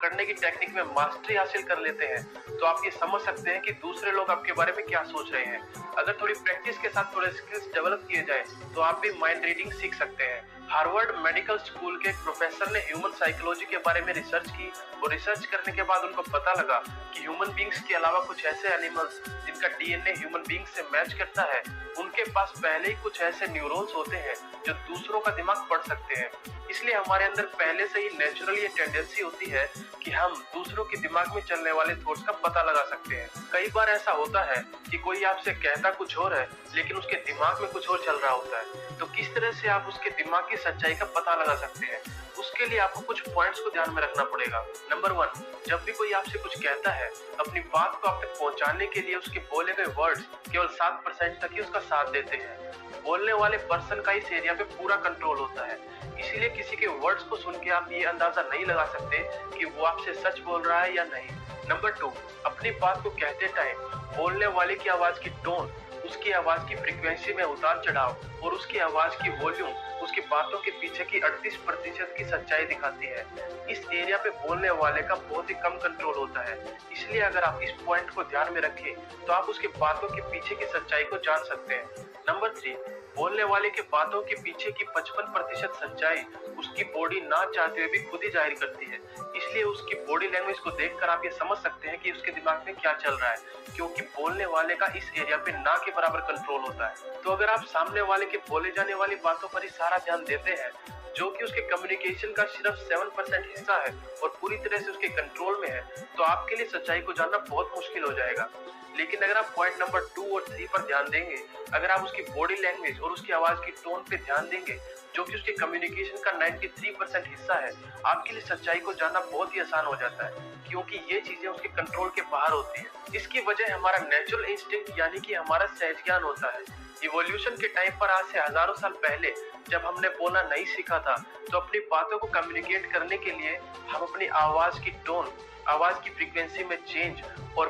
करने की टेक्निक में मास्टरी हासिल कर लेते हैं, तो आप ये समझ सकते हैं कि दूसरे लोग आपके बारे में क्या सोच रहे हैं। अगर थोड़ी प्रैक्टिस के साथ थोड़े स्किल्स डेवलप किए जाएँ, तो आप भी माइंड रीडिंग सीख सकते हैं। हार्वर्ड मेडिकल स्कूल के एक प्रोफेसर ने ह्यूमन साइकोलॉजी के बारे में रिसर्च की और रिसर्च करने के बाद उनको पता लगा कि ह्यूमन बीइंग्स के अलावा कुछ ऐसे एनिमल्स जिनका डीएनए ह्यूमन बीइंग्स से मैच करता है, उनके पास पहले ही कुछ ऐसे न्यूरॉन्स होते हैं जो दूसरों का दिमाग पढ़ सकते हैं। इसलिए हमारे अंदर पहले से ही नेचुरली ये टेंडेंसी होती है कि हम दूसरों के दिमाग में चलने वाले थॉट्स का पता लगा सकते हैं। कई बार ऐसा होता है कि कोई आपसे कहता कुछ और है, लेकिन उसके दिमाग में कुछ और चल रहा होता है। तो किस तरह से आप उसके दिमाग की सच्चाई का पता लगा सकते हैं? उसके लिए आपको कुछ पॉइंट्स को ध्यान में रखना पड़ेगा। नंबर 1, जब भी कोई आपसे कुछ कहता है, अपनी बात को आप तक पहुंचाने के लिए उसके बोले गए वर्ड्स केवल 7% तक ही उसका साथ देते हैं। बोलने वाले पर्सन का इस एरिया पे पूरा कंट्रोल होता है, इसीलिए किसी के वर्ड्स को सुन के आप ये अंदाजा नहीं लगा सकते कि वो आपसे सच बोल रहा है या नहीं। नंबर 2, अपनी बात को कहते टाइम बोलने वाले की आवाज की टोन, उसकी आवाज की फ्रीक्वेंसी में उतार चढ़ाव और उसकी आवाज की वॉल्यूम उसकी बातों के पीछे की 38% की सच्चाई दिखाती है। इस एरिया पे बोलने वाले का बहुत ही कम कंट्रोल होता है, इसलिए अगर आप इस पॉइंट को ध्यान में रखें तो आप उसकी बातों के पीछे की सच्चाई को जान सकते हैं। नंबर 3, बोलने वाले के बातों के पीछे की 55% सच्चाई उसकी बॉडी ना चाहते हुए भी खुद ही जाहिर करती है, इसलिए उसकी बॉडी लैंग्वेज को देखकर आप ये समझ सकते हैं कि उसके दिमाग में क्या चल रहा है, क्योंकि बोलने वाले का इस एरिया पे ना के बराबर कंट्रोल होता है। तो अगर आप सामने वाले के बोले जाने वाली बातों पर ही सारा ध्यान देते हैं, जो कि उसके कम्युनिकेशन का सिर्फ 7% हिस्सा है और पूरी तरह से उसके कंट्रोल में है, तो आपके लिए सच्चाई को जानना बहुत मुश्किल हो जाएगा। लेकिन अगर आप पॉइंट नंबर 2 और 3 पर ध्यान देंगे, अगर आप उसकी बॉडी लैंग्वेज और उसकी आवाज की टोन पे ध्यान देंगे, जो कि उसके कम्युनिकेशन का 93% हिस्सा है, आपके लिए सच्चाई को जानना बहुत ही आसान हो जाता है, क्योंकि ये चीजें उसके कंट्रोल के बाहर होती हैं। इसकी वजह हमारा नेचुरल इंस्टिंक्ट यानी कि हमारा सहज ज्ञान होता है। इवोल्यूशन के टाइम पर आज से हजारों साल पहले जब हमने बोलना नहीं सीखा था, तो अपनी बातों को कम्युनिकेट करने के लिए हम अपनी आवाज की टोन, आवाज की फ्रीक्वेंसी में चेंज और